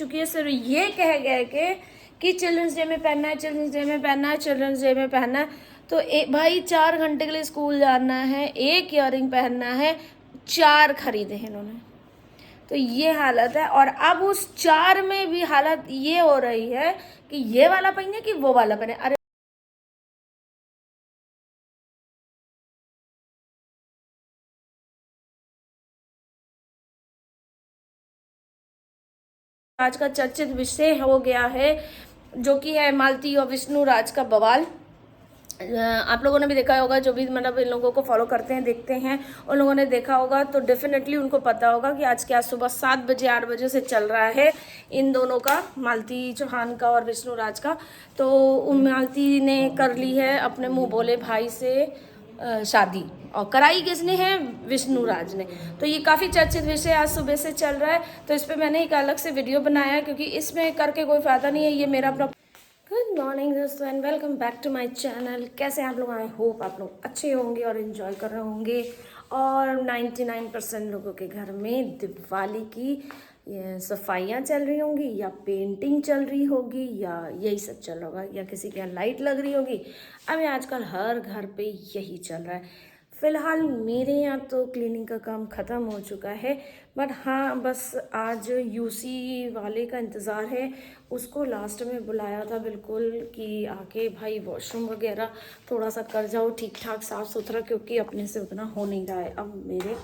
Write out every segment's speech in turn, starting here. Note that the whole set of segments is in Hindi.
चुकी है सिर्फ ये कह गए कि चिल्ड्रंस डे में पहनना है, चिल्ड्रंस डे में पहनना है, चिल्ड्रंस डे में पहनना है। तो भाई 4 घंटे के लिए स्कूल जाना है, एक ईयरिंग पहनना है, 4 खरीदे हैं इन्होंने। तो ये हालत है। और अब उस 4 में भी हालत ये हो रही है कि ये वाला पहने कि वो वाला पहने। अरे आज का चर्चित विषय हो गया है जो कि है मालती और विष्णु राज का बवाल। आप लोगों ने भी देखा होगा, जो भी मतलब इन लोगों को फॉलो करते हैं, देखते हैं, उन लोगों ने देखा होगा तो डेफिनेटली उनको पता होगा कि आज क्या सुबह 7 बजे 8 बजे से चल रहा है इन दोनों का, मालती चौहान का और विष्णु राज का। तो मालती ने कर ली है अपने मुंह बोले भाई से शादी, और कराई किसने है? विष्णु राज ने। तो ये काफ़ी चर्चित विषय आज सुबह से चल रहा है, तो इस पर मैंने एक अलग से वीडियो बनाया है क्योंकि इसमें करके कोई फ़ायदा नहीं है। ये मेरा अपना गुड मॉर्निंग दोस्तों and welcome back to my channel. कैसे हैं आप लोग? आई होप आप लोग अच्छे होंगे और इन्जॉय कर रहे होंगे। और 99% लोगों के घर में दिवाली की सफाइयाँ चल रही होंगी, या पेंटिंग चल रही होगी, या यही सब चल रहा होगा, या किसी के यहाँ लाइट लग रही होगी। अभी आजकल हर घर पे यही चल रहा है। फ़िलहाल मेरे यहाँ तो क्लीनिंग का काम ख़त्म हो चुका है, बट हाँ बस आज यूसी वाले का इंतज़ार है। उसको लास्ट में बुलाया था बिल्कुल कि आके भाई वॉशरूम वगैरह थोड़ा सा कर जाओ ठीक ठाक साफ़ सुथरा, क्योंकि अपने से उतना हो नहीं रहा है, अब मेरे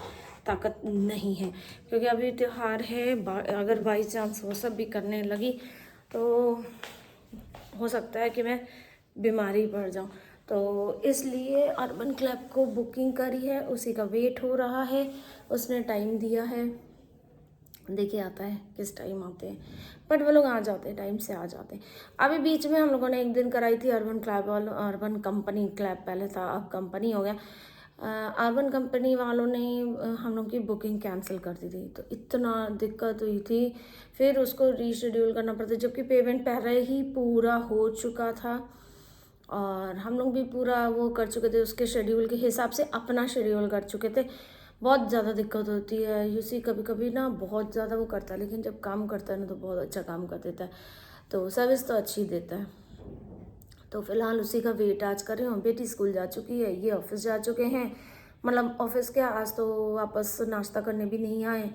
ताकत नहीं है। क्योंकि अभी त्यौहार है, अगर बाई चांस वो सब भी करने लगी तो हो सकता है कि मैं बीमारी पड़ जाऊँ। तो इसलिए अर्बन क्लब को बुकिंग करी है, उसी का वेट हो रहा है। उसने टाइम दिया है, देखिए आता है किस टाइम आते हैं, बट वो लोग आ जाते हैं, टाइम से आ जाते हैं। अभी बीच में हम लोगों ने एक दिन कराई थी अर्बन क्लब वालों, अर्बन कंपनी क्लब पहले था, अब कंपनी हो गया। अर्बन कंपनी वालों ने हम लोग की बुकिंग कैंसिल कर दी थी, तो इतना दिक्कत हुई थी। फिर उसको रीशेड्यूल करना पड़ता, जबकि पेमेंट पहले ही पूरा हो चुका था और हम लोग भी पूरा वो कर चुके थे, उसके शेड्यूल के हिसाब से अपना शेड्यूल कर चुके थे। बहुत ज़्यादा दिक्कत होती है यूसी, कभी कभी ना बहुत ज़्यादा वो करता है, लेकिन जब काम करता है ना तो बहुत अच्छा काम कर देता है, तो सर्विस तो अच्छी देता है। तो फिलहाल उसी का वेट आज कर रही हूँ। बेटी स्कूल जा चुकी है, ये ऑफिस जा चुके हैं। मतलब ऑफिस के आज तो वापस नाश्ता करने भी नहीं आए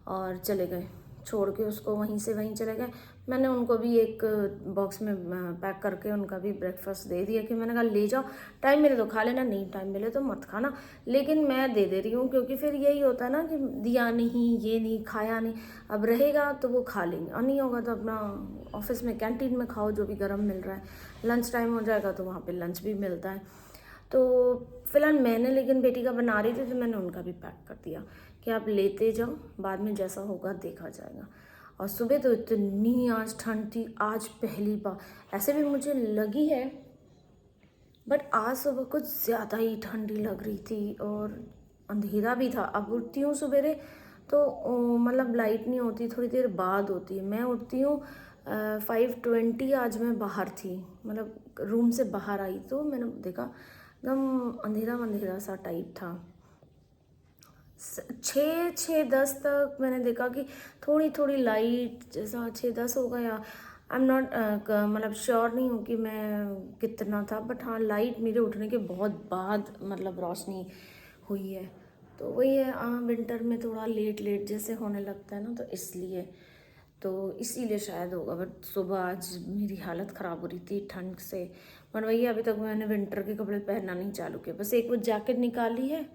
और चले गए, छोड़ के उसको वहीं से वहीं चले गए। मैंने उनको भी एक बॉक्स में पैक करके उनका भी ब्रेकफास्ट दे दिया कि मैंने कहा ले जाओ, टाइम मिले तो खा लेना, नहीं टाइम मिले तो मत खाना, लेकिन मैं दे रही हूँ क्योंकि फिर यही होता है ना कि दिया नहीं, ये नहीं खाया नहीं, अब रहेगा तो वो खा लेंगे, और नहीं होगा तो अपना ऑफिस में कैंटीन में खाओ जो भी गर्म मिल रहा है। लंच टाइम हो जाएगा तो वहाँ पे लंच भी मिलता है। तो फिलहाल मैंने लेकिन बेटी का बना रही थी तो मैंने उनका भी पैक कर दिया कि आप लेते जाओ, बाद में जैसा होगा देखा जाएगा। और सुबह तो इतनी आज ठंड थी, आज पहली बार ऐसे भी मुझे लगी है, बट आज सुबह कुछ ज़्यादा ही ठंडी लग रही थी और अंधेरा भी था। अब उठती हूँ सवेरे तो मतलब लाइट नहीं होती, थोड़ी देर बाद होती है। मैं उठती हूँ 5:20, आज मैं बाहर थी, मतलब रूम से बाहर आई तो मैंने देखा एकदम अंधेरा अंधेरा सा टाइप था। 6:10 तक मैंने देखा कि थोड़ी थोड़ी लाइट, जैसा 6:10 होगा या आई एम नॉट मतलब श्योर नहीं हूँ कि मैं कितना था, बट हाँ लाइट मेरे उठने के बहुत बाद मतलब रोशनी हुई है। तो वही है, विंटर में थोड़ा लेट लेट जैसे होने लगता है ना, तो इसलिए इसीलिए शायद होगा। बट सुबह आज मेरी हालत ख़राब हो रही थी ठंड से, पर वही अभी तक मैंने विंटर के कपड़े पहनना नहीं चालू किया। बस एक वो जैकेट निकाली है,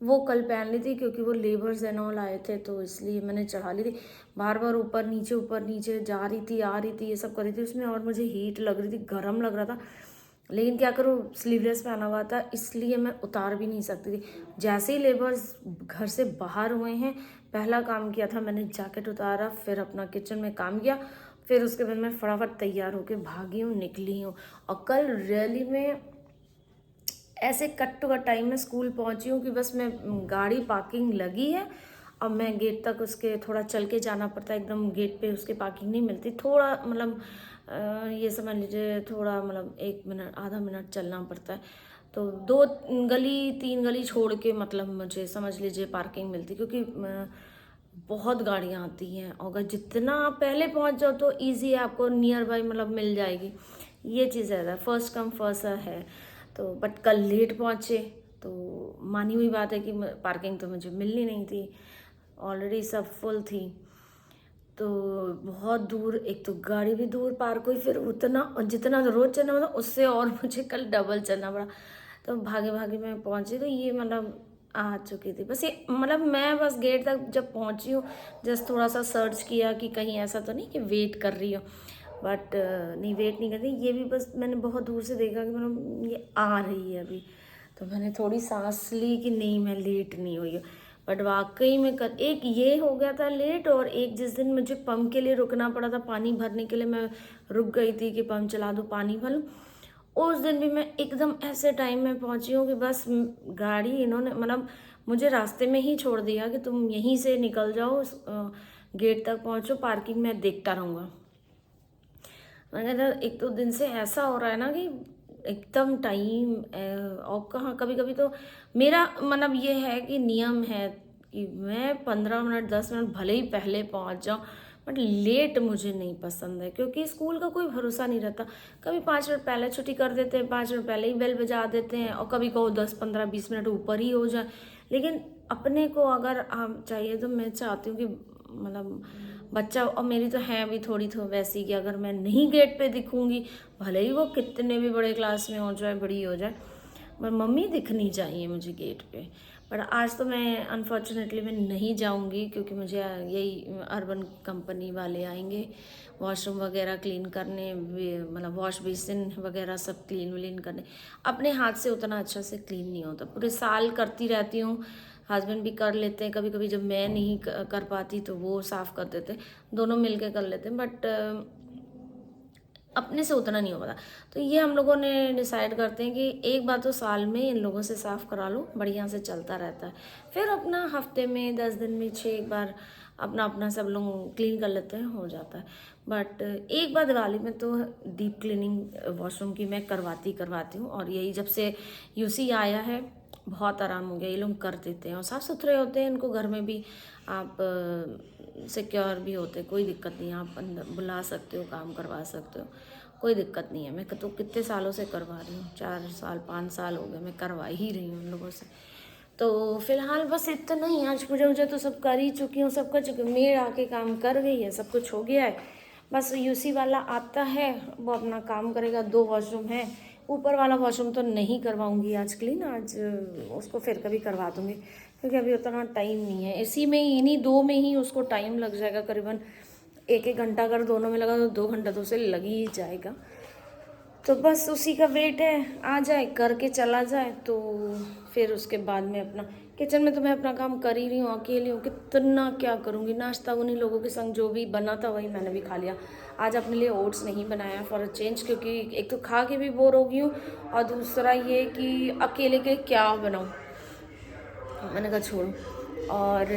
वो कल पहन ली थी क्योंकि वो लेबर्स एंड ऑल आए थे, तो इसलिए मैंने चढ़ा ली थी। बार बार ऊपर नीचे जा रही थी, आ रही थी, ये सब कर रही थी उसमें, और मुझे हीट लग रही थी, गर्म लग रहा था, लेकिन क्या करूँ स्लीवलेस पहना हुआ था इसलिए मैं उतार भी नहीं सकती थी। जैसे ही लेबर्स घर से बाहर हुए हैं, पहला काम किया था मैंने जैकेट उतारा, फिर अपना किचन में काम किया, फिर उसके बाद मैं फटाफट तैयार होकर भागी हूँ, निकली हूँ। और कल रैली में ऐसे कट टू कट टाइम में स्कूल पहुंची हूँ कि बस मैं गाड़ी पार्किंग लगी है, अब मैं गेट तक उसके थोड़ा चल के जाना पड़ता है, एकदम गेट पे उसके पार्किंग नहीं मिलती, थोड़ा मतलब ये समझ लीजिए थोड़ा मतलब 1 मिनट आधा मिनट चलना पड़ता है। तो 2 गली 3 गली छोड़ के मतलब मुझे समझ लीजिए पार्किंग मिलती, क्योंकि बहुत गाड़ियाँ आती हैं। अगर जितना आप पहले पहुंच जाओ तो इजी है, आपको नियर बाई मतलब मिल जाएगी। ये चीज़ है, फर्स्ट कम फर्स्ट सर्व है। तो बट कल लेट पहुंचे तो मानी हुई बात है कि पार्किंग तो मुझे मिलनी नहीं थी, ऑलरेडी सब फुल थी। तो बहुत दूर, एक तो गाड़ी भी दूर पार्क हुई, फिर उतना जितना रोज चलना मतलब उससे और मुझे कल डबल चलना पड़ा। तो भागे भागे मैं पहुंची, तो ये मतलब आ चुकी थी। बस ये मतलब मैं बस गेट तक जब पहुंची हूँ, जस्ट थोड़ा सा सर्च किया कि कहीं ऐसा तो नहीं कि वेट कर रही हो, बट नहीं, वेट नहीं कर रही। ये भी बस मैंने बहुत दूर से देखा कि मतलब ये आ रही है अभी, तो मैंने थोड़ी सांस ली कि नहीं मैं लेट नहीं हुई हूँ। बट वाकई में एक ये हो गया था लेट, और एक जिस दिन मुझे पंप के लिए रुकना पड़ा था पानी भरने के लिए, मैं रुक गई थी कि पंप चला दो पानी भर लूं, उस दिन भी मैं एकदम ऐसे टाइम में पहुंची हूँ कि बस गाड़ी इन्होंने मतलब मुझे रास्ते में ही छोड़ दिया कि तुम यहीं से निकल जाओ, गेट तक पहुंचो, पार्किंग में देखता रहूँगा। मैंने कहा एक दो दिन से ऐसा हो रहा है ना कि एकदम टाइम, और कहाँ कभी कभी तो मेरा मतलब ये है कि नियम है कि मैं 15 मिनट 10 मिनट भले ही पहले पहुंच जाऊं, बट लेट मुझे नहीं पसंद है, क्योंकि स्कूल का कोई भरोसा नहीं रहता। कभी 5 मिनट पहले छुट्टी कर देते हैं, 5 मिनट पहले ही बेल बजा देते हैं, और कभी कहो 10 15 20 मिनट ऊपर ही हो जाए। लेकिन अपने को अगर आप चाहिए तो मैं चाहती हूँ कि मतलब बच्चा, और मेरी तो है भी थोड़ी तो वैसी कि अगर मैं नहीं गेट पे दिखूंगी, भले ही वो कितने भी बड़े क्लास में हो जाए, बड़ी हो जाए, पर मम्मी दिखनी चाहिए मुझे गेट पे। पर आज तो मैं अनफॉर्चुनेटली मैं नहीं जाऊंगी, क्योंकि मुझे यही अर्बन कंपनी वाले आएंगे वॉशरूम वगैरह क्लीन करने, मतलब वॉश बेसिन वगैरह सब क्लीन व्लीन करने। अपने हाथ से उतना अच्छा से क्लीन नहीं होता, पूरे साल करती रहती हूँ, हस्बैंड भी कर लेते हैं, कभी कभी जब मैं नहीं कर पाती तो वो साफ़ कर देते हैं, दोनों मिलके कर लेते हैं, बट अपने से उतना नहीं हो पाता। तो ये हम लोगों ने डिसाइड करते हैं कि एक बार तो साल में इन लोगों से साफ़ करा लो, बढ़िया से चलता रहता है। फिर अपना हफ्ते में 10 दिन में 6 बार अपना अपना सब लोग क्लीन कर लेते हैं, हो जाता है। बट एक बार दिवाली में तो डीप क्लीनिंग वॉशरूम की मैं करवाती हूँ, और यही जब से यूसी आया है बहुत आराम हो गया, ये लोग कर देते हैं और साफ़ सुथरे होते हैं। इनको घर में भी आप सिक्योर भी होते, कोई दिक्कत नहीं है, आप अंदर बुला सकते हो, काम करवा सकते हो, कोई दिक्कत नहीं है। मैं तो कितने सालों से करवा रही हूँ, 4 साल 5 साल हो गए मैं करवा ही रही हूँ उन लोगों से। तो फिलहाल बस इतना ही, आज पूजा वूजा तो सब कर ही चुकी हूँ, सब कर चुकी हूँ, मेड आके काम कर गई है, सब कुछ हो गया है। बस यूसी वाला आता है, वो अपना काम करेगा। 2 वॉशरूम है, ऊपर वाला वॉशरूम तो नहीं करवाऊंगी आज क्लीन, आज उसको फिर कभी करवा दूंगी, क्योंकि अभी उतना टाइम नहीं है। इसी में ही, इन्हीं 2 में ही उसको टाइम लग जाएगा करीबन 1 1 घंटा। अगर दोनों में लगा तो 2 घंटा तो उसे लग ही जाएगा। तो बस उसी का वेट है, आ जाए करके चला जाए, तो फिर उसके बाद में अपना किचन में तो मैं अपना काम कर ही रही हूँ, अकेली हूँ, कितना क्या करूँगी। नाश्ता उन्हीं लोगों के संग जो भी बना था वही मैंने भी खा लिया। आज अपने लिए ओट्स नहीं बनाया फॉर अ चेंज, क्योंकि एक तो खा के भी बोर हो गई हूँ, और दूसरा ये कि अकेले के क्या बनाऊँ, मैंने कहा छोड़ो। और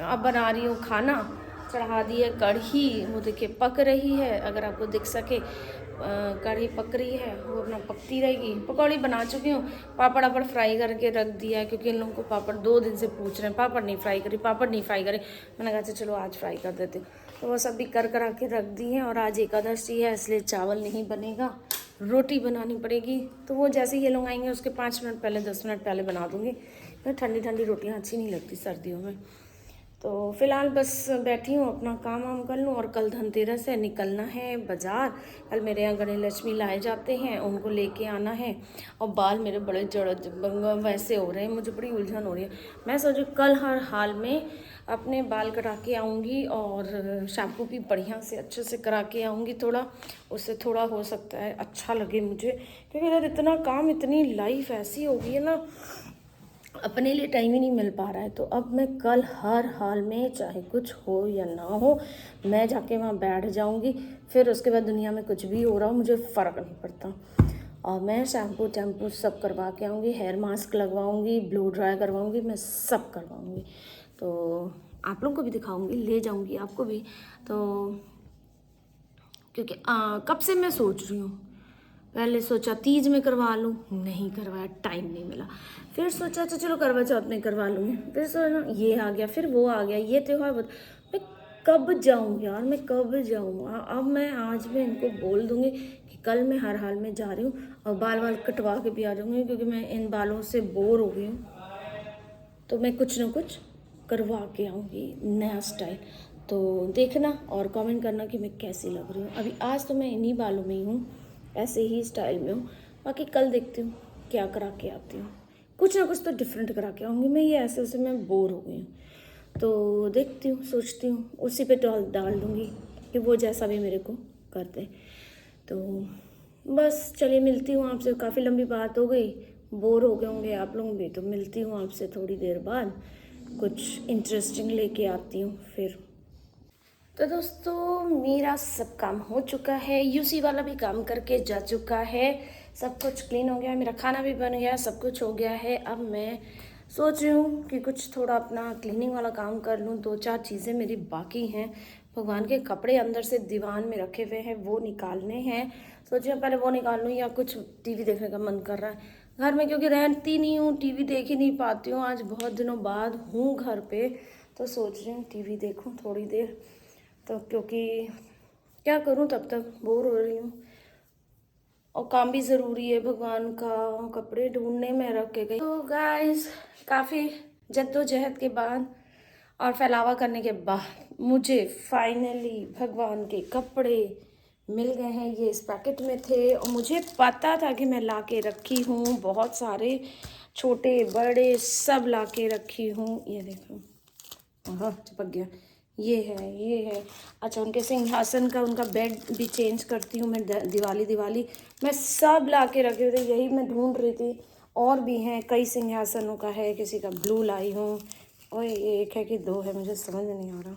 अब बना रही हूँ खाना, चढ़ा दी है कढ़ी, वो देखिए पक रही है, अगर आपको दिख सके कढ़ी पक रही है, वो अपना पकती रहेगी। पकौड़ी बना चुकी हूँ, पापड़ वापड़ फ्राई करके रख दिया है, क्योंकि इन लोगों को पापड़ 2 दिन से पूछ रहे हैं, पापड़ नहीं फ्राई करी, पापड़ नहीं फ्राई करे। मैंने कहा अच्छा चलो आज फ्राई कर देती हूँ, तो वो सब भी कर करा के रख दी है। और आज एकादशी है, इसलिए चावल नहीं बनेगा, रोटी बनानी पड़ेगी। तो वो जैसे ही ये लोग आएंगे उसके 5 मिनट पहले 10 मिनट पहले बना दूँगी, ठंडी ठंडी रोटियाँ अच्छी नहीं लगती सर्दियों में। तो फिलहाल बस बैठी हूँ, अपना काम वाम कर लूँ। और कल धनतेरस है, निकलना है बाज़ार। कल मेरे यहाँ गणेश लक्ष्मी लाए जाते हैं, उनको लेके आना है। और बाल मेरे बड़े जड़ वैसे हो रहे हैं, मुझे बड़ी उलझन हो रही है। मैं सोचू कल हर हाल में अपने बाल कटा के आऊँगी, और शैम्पू भी बढ़िया से अच्छे से करा के आऊँगी, थोड़ा उससे थोड़ा हो सकता है अच्छा लगे मुझे, क्योंकि इधर इतना काम, इतनी लाइफ ऐसी हो गई है ना, अपने लिए टाइम ही नहीं मिल पा रहा है। तो अब मैं कल हर हाल में, चाहे कुछ हो या ना हो, मैं जाके वहाँ बैठ जाऊँगी। फिर उसके बाद दुनिया में कुछ भी हो रहा हो मुझे फ़र्क नहीं पड़ता, और मैं शैम्पू टैम्पू सब करवा के आऊँगी, हेयर मास्क लगवाऊँगी, ब्लो ड्राई करवाऊँगी, मैं सब करवाऊँगी। तो आप लोगों को भी दिखाऊँगी, ले जाऊँगी आपको भी। तो क्योंकि कब से मैं सोच रही हूँ पहले सोचा तीज में करवा लूँ, नहीं करवाया, टाइम नहीं मिला। फिर सोचा तो चलो करवा चौथ में करवा लूँगी, फिर सोचा ये आ गया, फिर वो आ गया, ये त्योहार मैं कब जाऊँ यार, मैं कब जाऊँ। अब मैं आज मैं इनको बोल दूँगी कि कल मैं हर हाल में जा रही हूँ और बाल कटवा के भी आ जाऊँगी, क्योंकि मैं इन बालों से बोर हो गई हूँ। तो मैं कुछ ना कुछ करवा के आऊँगी, नया स्टाइल। तो देखना और कमेंट करना कि मैं कैसी लग रही हूँ। अभी आज तो मैं इन्हीं बालों में ही हूँ, ऐसे ही स्टाइल में हूँ। बाकी कल देखती हूँ क्या करा के आती हूँ, कुछ ना कुछ तो डिफरेंट करा के आऊँगी। मैं ये ऐसे मैं बोर हो गई हूँ, तो देखती हूँ, सोचती हूँ उसी पे डाल दूँगी कि वो जैसा भी मेरे को करते। तो बस चलिए, मिलती हूँ आपसे। काफ़ी लंबी बात हो गई, बोर हो गए होंगे आप लोग भी, तो मिलती हूँ आपसे थोड़ी देर बाद, कुछ इंटरेस्टिंग लेके आती हूँ फिर। तो दोस्तों मेरा सब काम हो चुका है, यूसी वाला भी काम करके जा चुका है, सब कुछ क्लीन हो गया, मेरा खाना भी बन गया, सब कुछ हो गया है। अब मैं सोच रही हूँ कि कुछ थोड़ा अपना क्लीनिंग वाला काम कर लूँ। 2-4 चीज़ें मेरी बाकी हैं, भगवान के कपड़े अंदर से दीवान में रखे हुए हैं, वो निकालने हैं। सोच रही हूँ पहले वो निकाल लूँ, या कुछ टीवी देखने का मन कर रहा है घर में, क्योंकि रहती नहीं हूँ, टीवी देख ही नहीं पाती हूँ। आज बहुत दिनों बाद हूँ घर पे, तो सोच रही हूँ टीवी देखूँ थोड़ी देर। तो क्योंकि क्या करूं, तब तक बोर हो रही हूँ और काम भी ज़रूरी है, भगवान का कपड़े ढूंढने में रख के गई। तो गाइस काफ़ी जद्दोजहद के बाद और फैलावा करने के बाद मुझे फाइनली भगवान के कपड़े मिल गए हैं। ये इस पैकेट में थे और मुझे पता था कि मैं ला के रखी हूँ, बहुत सारे छोटे बड़े सब ला के रखी हूँ। ये देखो, हाँ चिपक गया, ये है। अच्छा, उनके सिंहासन का उनका बेड भी चेंज करती हूँ मैं, दिवाली मैं सब ला के रखे थे, यही मैं ढूंढ रही थी। और भी हैं, कई सिंहासनों का है, किसी का ब्लू लाई हूँ, और ये एक है कि 2 है, मुझे समझ नहीं आ रहा,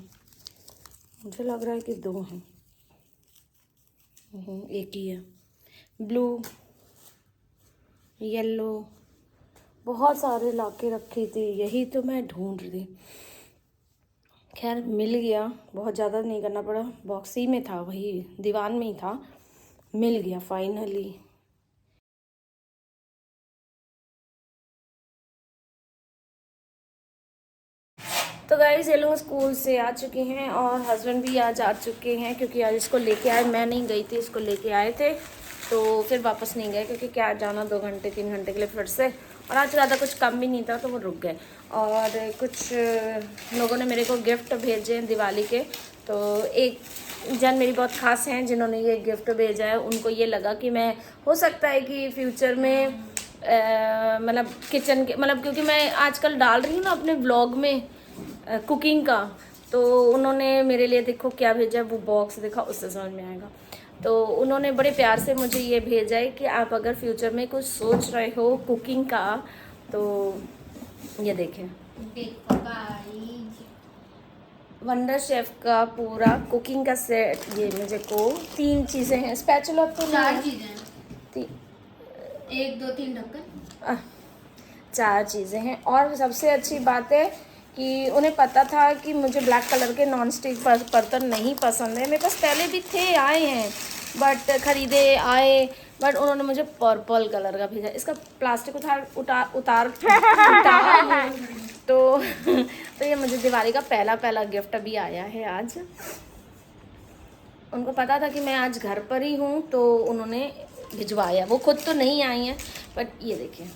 मुझे लग रहा है कि 2 हैं, एक ही है। ब्लू, येलो, बहुत सारे ला के रखी थी, यही तो मैं ढूंढ रही। खैर मिल गया, बहुत ज़्यादा नहीं करना पड़ा, बॉक्स ही में था, वही दीवान में ही था, मिल गया फाइनली। तो गाइस ये लोग स्कूल से आ चुके हैं और हस्बैंड भी आज आ चुके हैं, क्योंकि आज इसको लेके आए, मैं नहीं गई थी, इसको लेके आए थे, तो फिर वापस नहीं गए, क्योंकि क्या जाना 2 घंटे 3 घंटे के लिए फिर से, और आज ज़्यादा कुछ कम भी नहीं था, तो वो रुक गए। और कुछ लोगों ने मेरे को गिफ्ट भेजे हैं दिवाली के, तो एक जन मेरी बहुत खास हैं जिन्होंने ये गिफ्ट भेजा है, उनको ये लगा कि मैं, हो सकता है कि फ्यूचर में मतलब किचन के, मतलब क्योंकि मैं आजकल डाल रही हूँ ना अपने व्लॉग में कुकिंग का, तो उन्होंने मेरे लिए देखो क्या भेजा है, वो बॉक्स देखा, उससे समझ में आएगा। तो उन्होंने बड़े प्यार से मुझे ये भेजा है कि आप अगर फ्यूचर में कुछ सोच रहे हो कुकिंग का, तो ये देखें, वंडर शेफ का पूरा कुकिंग का सेट। ये मुझे को 3 चीज़ें हैं, स्पैचुला तो 4 चीज़ें हैं, 1 2 3 ढक्कन, 4 चीज़ें हैं। और सबसे अच्छी बात है कि उन्हें पता था कि मुझे ब्लैक कलर के नॉन स्टिक बर्तन नहीं पसंद है, मेरे पास पहले भी थे, आए हैं, बट खरीदे आए, बट उन्होंने मुझे पर्पल कलर का भेजा। इसका प्लास्टिक उतार तो तो ये मुझे दिवाली का पहला गिफ्ट अभी आया है आज। उनको पता था कि मैं आज घर पर ही हूँ, तो उन्होंने भिजवाया, वो खुद तो नहीं आई हैं, बट ये देखिए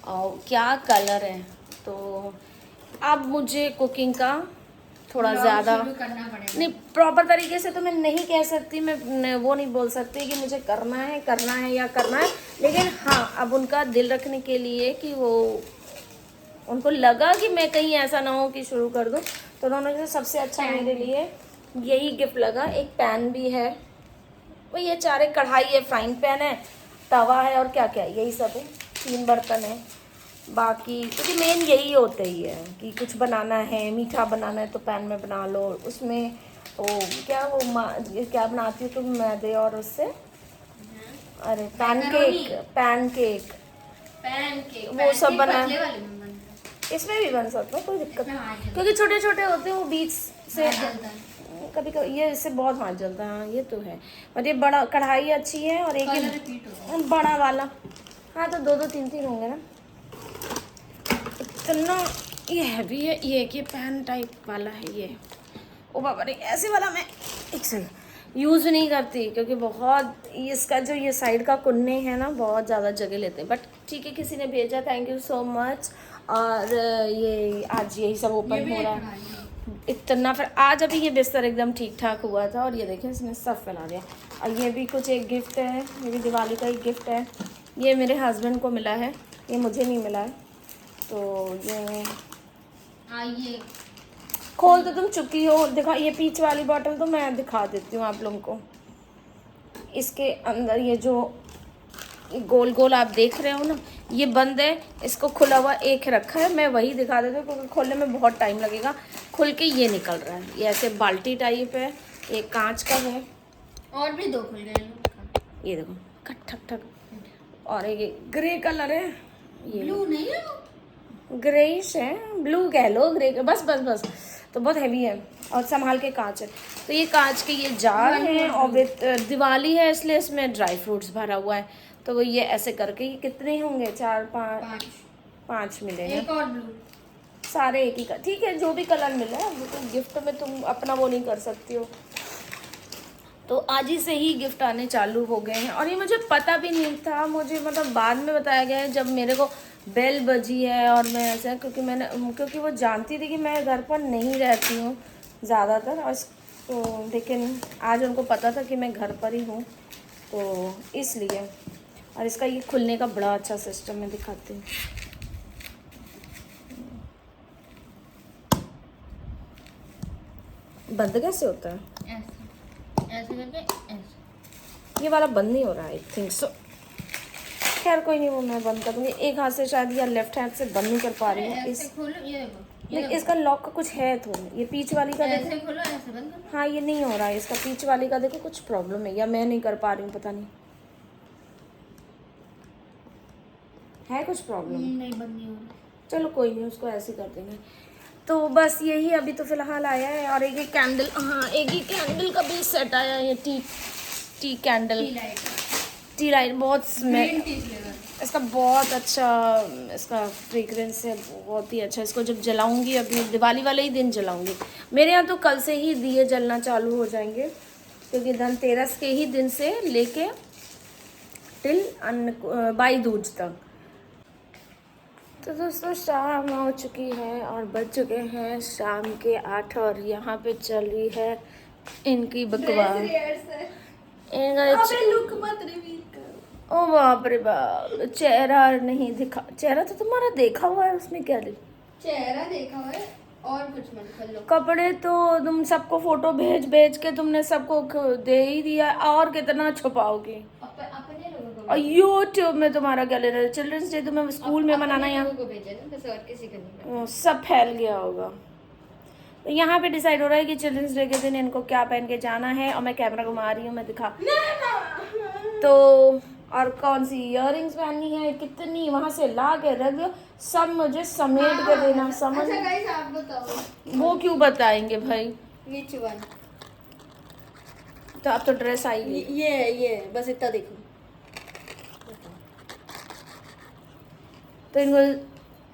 और क्या कलर है। तो अब मुझे कुकिंग का थोड़ा ज़्यादा नहीं, प्रॉपर तरीके से तो मैं नहीं कह सकती, मैं वो नहीं बोल सकती कि मुझे करना है या करना है, लेकिन हाँ अब उनका दिल रखने के लिए कि वो, उनको लगा कि मैं कहीं ऐसा ना हो कि शुरू कर दूँ, तो उन्होंने सबसे अच्छा मेरे लिए यही गिफ्ट लगा। एक पैन भी है, वो ये 4 कढ़ाई है, फ्राइंग पैन है, तवा है, और क्या क्या है, यही सब है, 3 बर्तन है। बाकी क्योंकि मेन यही होता ही है कि कुछ बनाना है, मीठा बनाना है तो पैन में बना लो, उसमें वो क्या बनाती हो तुम, मैदे और उससे, अरे पैनकेक वो सब बना, इसमें भी बन सकता है, कोई दिक्कत नहीं, क्योंकि छोटे छोटे होते हैं वो बीच से कभी कभी ये इससे बहुत हाथ जलता है। हाँ ये तो है, और ये बड़ा कढ़ाई अच्छी है और एक कलर रिपीट हो ये बड़ा वाला। हाँ तो 2-2 3-3 होंगे ना। इतना ये हैवी है ये, कि पैन टाइप वाला है ये। ओ बाबा रे, ऐसे वाला मैं एक सेकंड यूज़ नहीं करती, क्योंकि बहुत इसका जो ये साइड का कुन्ने हैं ना बहुत ज़्यादा जगह लेते हैं। बट ठीक है, किसी ने भेजा, थैंक यू सो मच। और ये आज यही सब ओपन हो रहा है इतना। फिर आज अभी ये बिस्तर एकदम ठीक ठाक हुआ था, और ये देखें इसने सब फैला दिया। और ये भी कुछ एक गिफ्ट है, मेरी दिवाली का एक गिफ्ट है। ये मेरे हस्बैंड को मिला है, ये मुझे नहीं मिला है। तो ये आइए खोल तो तुम चुकी हो, दिखा। ये पीच वाली बॉटल तो मैं दिखा देती हूँ आप लोगों को। इसके अंदर ये जो गोल गोल आप देख रहे हो ना, ये बंद है, इसको खुला हुआ एक रखा है। मैं वही दिखा देती हूँ क्योंकि खोलने में बहुत टाइम लगेगा। खुल के ये निकल रहा है, ये ऐसे बाल्टी टाइप है, ये कांच का है। और भी 2 खुल गए। ये देखो खट ठक ठक। और ये ग्रे कलर है, ये ब्लू नहीं है वो? ग्रेइश है, ब्लू कह लो, ग्रे बस बस बस। तो बहुत हैवी है और संभाल के कांच है। तो ये कांच के ये जार हैं, और विद दिवाली है इसलिए इसमें ड्राई फ्रूट्स भरा हुआ है। तो वो ये ऐसे करके, ये कितने होंगे, 4-5 मिले हैं। एक और ब्लू। सारे एक ही का, ठीक है जो भी कलर मिला है वो तो गिफ्ट में तुम अपना वो नहीं कर सकती हो। तो आज ही से ही गिफ्ट आने चालू हो गए हैं, और ये मुझे पता भी नहीं था, मुझे मतलब बाद में बताया गया है जब मेरे को बेल बजी है। और मैं ऐसा क्योंकि वो जानती थी कि मैं घर पर नहीं रहती हूँ ज़्यादातर, और तो लेकिन आज उनको पता था कि मैं घर पर ही हूँ, तो इसलिए। और इसका ये खुलने का बड़ा अच्छा सिस्टम है, दिखाती हूँ। बंद कैसे होता है? ऐसे ऐसे करके ऐसे। ये वाला बंद नहीं हो रहा है, आई थिंक सो। खैर कोई नहीं, वो मैं बंद कर दूँगी। एक हाथ से शायद, या लेफ्ट हैंड से बंद नहीं कर पा रही हूँ। ऐसे खोलो, ये देखो नहीं, इसका लॉक का कुछ है तो। ये पीच वाली का देखो। ऐसे खोलो, ऐसे बंद करो। हाँ ये नहीं हो रहा है इसका, पीच वाली का देखो कुछ प्रॉब्लम है, या मैं नहीं कर पा रही हूँ, पता नहीं है कुछ प्रॉब्लम। नहीं, बंद नहीं हो रहा। चलो कोई नहीं, उसको ऐसे कर देंगे। तो बस यही अभी तो फिलहाल आया है। और एक कैंडल, हाँ एक ही कैंडल का भी सेट आया है, ये टी कैंडल, टी लाइट। बहुत स्मेल इसका बहुत अच्छा, इसका फ्रेग्रेंस है बहुत ही अच्छा। इसको जब जलाऊंगी, अभी दिवाली वाले ही दिन जलाऊंगी। मेरे यहाँ तो कल से ही दिए जलना चालू हो जाएंगे, क्योंकि धनतेरस के ही दिन से लेके टिल भाई दूज तक। तो दोस्तों शाम हो चुकी है और बज चुके हैं शाम के 8, और यहाँ पे चल रही है इनकी बकवास। लुक मत रिवील कर। ओ बाप रे बाप, चेहरा नहीं दिखा। चेहरा तो तुम्हारा देखा हुआ है, उसमें क्या चेहरा देखा हुआ है और कुछ मत कर लो। कपड़े तो तुम सबको फोटो भेज भेज के तुमने सबको दे ही दिया, और कितना छुपाओगे। अपने लोगों को और यूट्यूब में तुम्हारा क्या लेना है? चिल्ड्रंस डे तुम्हें स्कूल में मनाना, यहाँ को भेजा ना, बस और किसी को नहीं। सब फैल गया होगा। तो यहाँ पे डिसाइड हो रहा है कि चिल्ड्रंस डे के दिन इनको क्या पहन के जाना है, और मैं कैमरा घुमा रही हूँ, मैं दिखा। तो और कौन सी इयररिंग्स पहननी है, कितनी वहां से ला के रख दो, सब मुझे समेट के देना। समझ? अच्छा गाइस आप बताओ। वो क्यों बताएंगे भाई? Which one? तो अब तो ड्रेस आई है। ये बस इतना देखो। तो इनको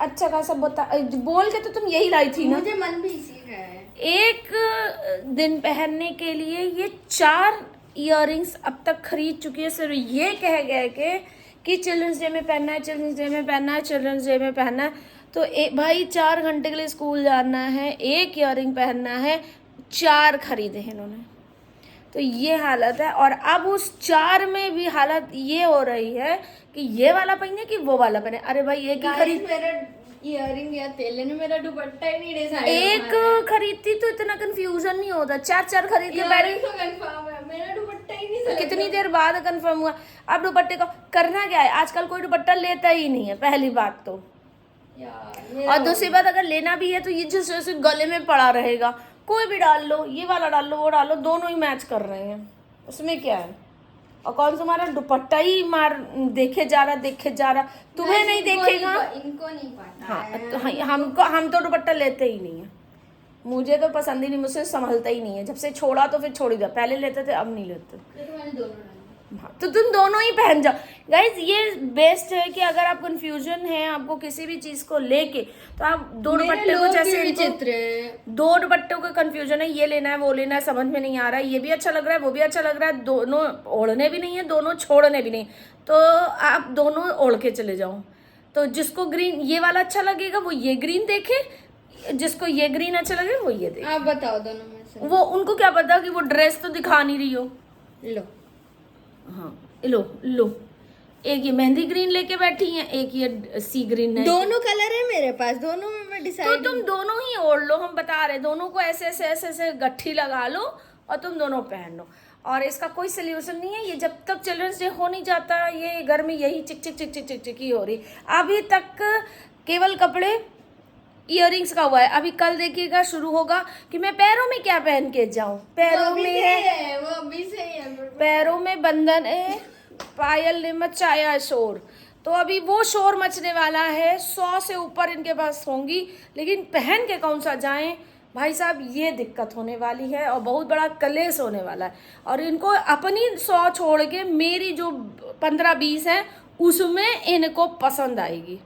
अच्छा खासा बोल के तो तुम यही लाई थी ना। मुझे मन भी इसी का है। एक दिन पहनने के लिए ये 4 इयररिंग्स अब तक खरीद चुकी है, सिर्फ ये कह गए कि चिल्ड्रंस डे में पहनना है, चिल्ड्रंस डे में पहनना है, चिल्ड्रंस डे में पहनना है। तो भाई 4 घंटे के लिए स्कूल जाना है, एक इयररिंग पहनना है, 4 खरीदे हैं इन्होंने। तो ये हालत है। और अब उस 4 में भी हालत ये हो रही है कि ये वाला पहने कि वो वाला पहने। अरे भाई एक ही खरीद, मेरा इयररिंग या तेल ने मेरा दुपट्टा ही नहीं डिसाइड। एक खरीदती तो इतना कंफ्यूजन नहीं होता, 4 खरीद के बैठ। तो कंफर्म है, मेरा दुपट्टा ही नहीं। कितनी देर बाद कंफर्म हुआ? अब दुपट्टे को करना क्या है, आजकल कोई दुपट्टा लेता ही नहीं है, पहली बात तो। यार और दूसरी बात, अगर लेना भी है तो ये जैसे गले में पड़ा रहेगा, कोई भी डाल लो, ये वाला डाल लो, वो डाल लो, दोनों ही मैच कर रहे हैं, उसमें क्या है। और कौन सा हमारा दुपट्टा ही देखे जा रहा, तुम्हें नहीं देखेगा। इनको नहीं पता हाँ है। तो हम तो दुपट्टा लेते ही नहीं है, मुझे तो पसंद ही नहीं, मुझसे संभलता ही नहीं है। जब से छोड़ा तो फिर छोड़ ही दिया, पहले लेते थे अब नहीं लेते। ये तो मैंने दोनों डाले। हाँ, तो तुम दोनों ही पहन जाओ गाइज। ये बेस्ट है कि अगर आप कंफ्यूजन है आपको किसी भी चीज को लेके, तो आप दो दुपट्टे को जैसे विचित्र है। दो दुपट्टों का कंफ्यूजन है, ये लेना है वो लेना है, समझ में नहीं आ रहा है, ये भी अच्छा लग रहा है वो भी अच्छा लग रहा है, दोनों ओढ़ने भी नहीं है दोनों छोड़ने भी नहीं, तो आप दोनों ओढ़ के चले जाओ। तो जिसको ग्रीन ये वाला अच्छा लगेगा वो ये ग्रीन देखे, जिसको ये ग्रीन अच्छा लगे वो ये देखे। आप बताओ दोनों में से। वो उनको क्या पता कि वो ड्रेस तो दिखा नहीं रही हो। लो। हाँ लो लो, एक ये मेहंदी ग्रीन लेके बैठी है, एक ये सी ग्रीन है। दोनों कलर है मेरे पास, दोनों में मैं तो डिसाइड। तुम दोनों ही ओढ़ लो, हम बता रहे दोनों को ऐसे ऐसे ऐसे ऐसे गट्ठी लगा लो और तुम दोनों पहन लो। और इसका कोई सोल्यूशन नहीं है, ये जब तक चिल्ड्रंस डे हो नहीं जाता ये घर में यही चिक चिक चिक चिक चिक चिक ही हो रही। अभी तक केवल कपड़े इयररिंग्स का हुआ है, अभी कल देखिएगा शुरू होगा कि मैं पैरों में क्या पहन के जाऊं। पैरों में है वो अभी से ही है। पैरों में बंधन है, पायल ने मचाया शोर, तो अभी वो शोर मचने वाला है। 100 से ऊपर इनके पास होंगी, लेकिन पहन के कौन सा जाएं भाई साहब, ये दिक्कत होने वाली है और बहुत बड़ा कलेश होने वाला है। और इनको अपनी 100 छोड़ के मेरी जो 15-20 है उसमें इनको पसंद आएगी।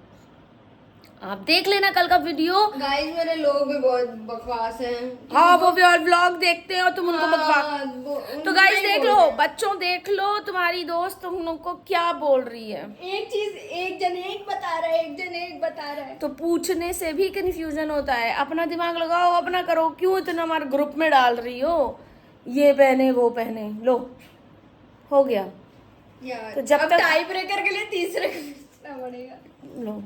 आप देख लेना कल का वीडियो। गाइस मेरे लोग भी बहुत बकवास हैं। हाँ वो भी और व्लॉग देखते हैं और तुम उनको बकवास। तो गाइस देख लो, बच्चों देख लो, तुम्हारी दोस्त तुम लोग को क्या बोल रही है। एक चीज एक जन एक बता रहा है, एक जन एक बता रहा है। तो पूछने से भी कंफ्यूजन होता है। अपना दिमाग लगाओ, अपना करो, क्यों इतना हमारे ग्रुप में डाल रही हो ये पहने वो पहने। लो हो गया यार तो जब अब तक टाई ब्रेकर के लिए तीसरे को पूछना पड़ेगा। लो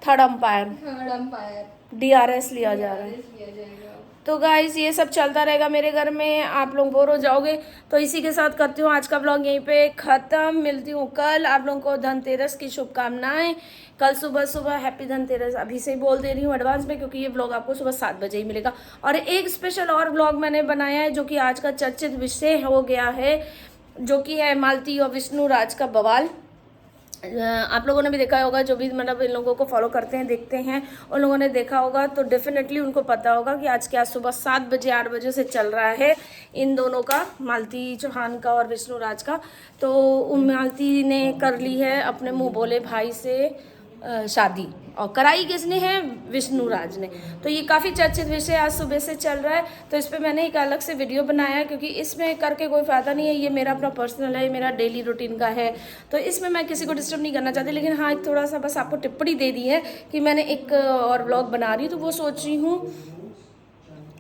third umpire third umpire DRS लिया जा रहा है। लिया जाएगा। तो गाइस ये सब चलता रहेगा मेरे घर में, आप लोग बोर हो जाओगे। तो इसी के साथ करती हूँ आज का ब्लॉग यहीं पे ख़त्म। मिलती हूँ कल। आप लोगों को धनतेरस की शुभकामनाएं। कल सुबह सुबह हैप्पी धनतेरस अभी से ही बोल दे रही हूँ एडवांस में, क्योंकि ये ब्लॉग आपको सुबह 7 बजे ही मिलेगा। और एक स्पेशल और ब्लॉग मैंने बनाया है जो कि आज का चर्चित विषय हो गया है, जो कि है मालती और विष्णु राज का बवाल। आप लोगों ने भी देखा होगा, जो भी मतलब इन लोगों को फॉलो करते हैं देखते हैं उन लोगों ने देखा होगा, तो डेफिनेटली उनको पता होगा कि आज क्या सुबह 7 बजे 8 बजे से चल रहा है इन दोनों का, मालती चौहान का और विष्णु राज का। तो मालती ने कर ली है अपने मुंह बोले भाई से शादी, और कराई किसने है, विष्णु राज ने। तो ये काफ़ी चर्चित विषय आज सुबह से चल रहा है, तो इस पर मैंने एक अलग से वीडियो बनाया है, क्योंकि इसमें करके कोई फ़ायदा नहीं है। ये मेरा अपना पर्सनल है, मेरा डेली रूटीन का है, तो इसमें मैं किसी को डिस्टर्ब नहीं करना चाहती। लेकिन हाँ, एक थोड़ा सा बस आपको टिप्पणी दे दी है कि मैंने एक और व्लॉग बना रही हूँ, तो वो सोच रही हूँ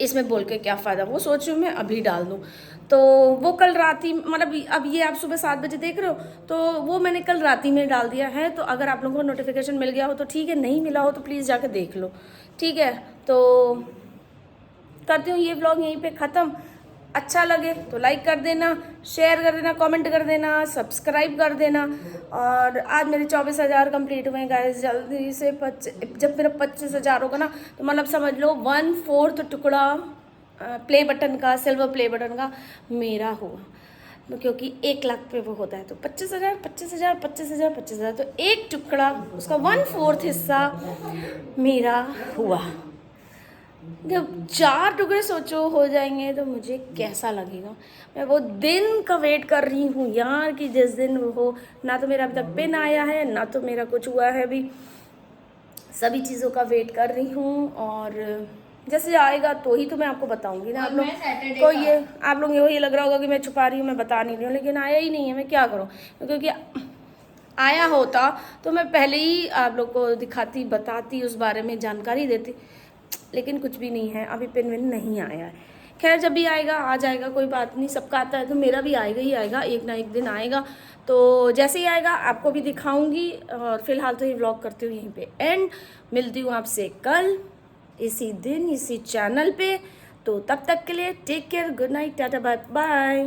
इसमें बोल के क्या फ़ायदा, वो सोच रही हूँ मैं अभी डाल दूँ। तो वो कल रात ही, मतलब अब ये आप सुबह 7 बजे देख रहे हो, तो वो मैंने कल रात ही में डाल दिया है। तो अगर आप लोगों को नोटिफिकेशन मिल गया हो तो ठीक है, नहीं मिला हो तो प्लीज़ जाके देख लो, ठीक है। तो करती हूँ ये व्लॉग यहीं पे ख़त्म। अच्छा लगे तो लाइक कर देना, शेयर कर देना, कमेंट कर देना, सब्सक्राइब कर देना। और आज मेरे 24,000 कंप्लीट हुए गाइस। जल्दी से जब मेरा 25,000 होगा ना, तो मतलब समझ लो 1/4 टुकड़ा प्ले बटन का, सिल्वर प्ले बटन का मेरा हुआ, क्योंकि 1 लाख पे वो होता है। तो 25,000 25,000 25,000 25,000, तो एक टुकड़ा उसका 1/4 हिस्सा मेरा हुआ। जब 4 टुकड़े सोचो हो जाएंगे तो मुझे कैसा लगेगा। मैं वो दिन का वेट कर रही हूँ यार, कि जिस दिन वो हो। ना तो मेरा अभी तक पिन आया है, ना तो मेरा कुछ हुआ है, अभी सभी चीज़ों का वेट कर रही हूँ। और जैसे आएगा तो ही तो मैं आपको बताऊंगी ना। आप लोग को ये आप लोग ये लग रहा होगा कि मैं छुपा रही हूँ, मैं बता नहीं रही हूँ, लेकिन आया ही नहीं है, मैं क्या करूँ। क्योंकि आया होता तो मैं पहले ही आप लोग को दिखाती, बताती, उस बारे में जानकारी देती, लेकिन कुछ भी नहीं है, अभी पिन विन नहीं आया है। खैर जब भी आएगा आ जाएगा, कोई बात नहीं, सबका आता है तो मेरा भी आएगा ही आएगा, एक ना एक दिन आएगा। तो जैसे ही आएगा आपको भी दिखाऊंगी। और फिलहाल तो ये व्लॉग करती हूँ यहीं पे एंड। मिलती हूँ आपसे कल इसी दिन इसी चैनल पे। तो तब तक के लिए take care, good night, tata, bye bye.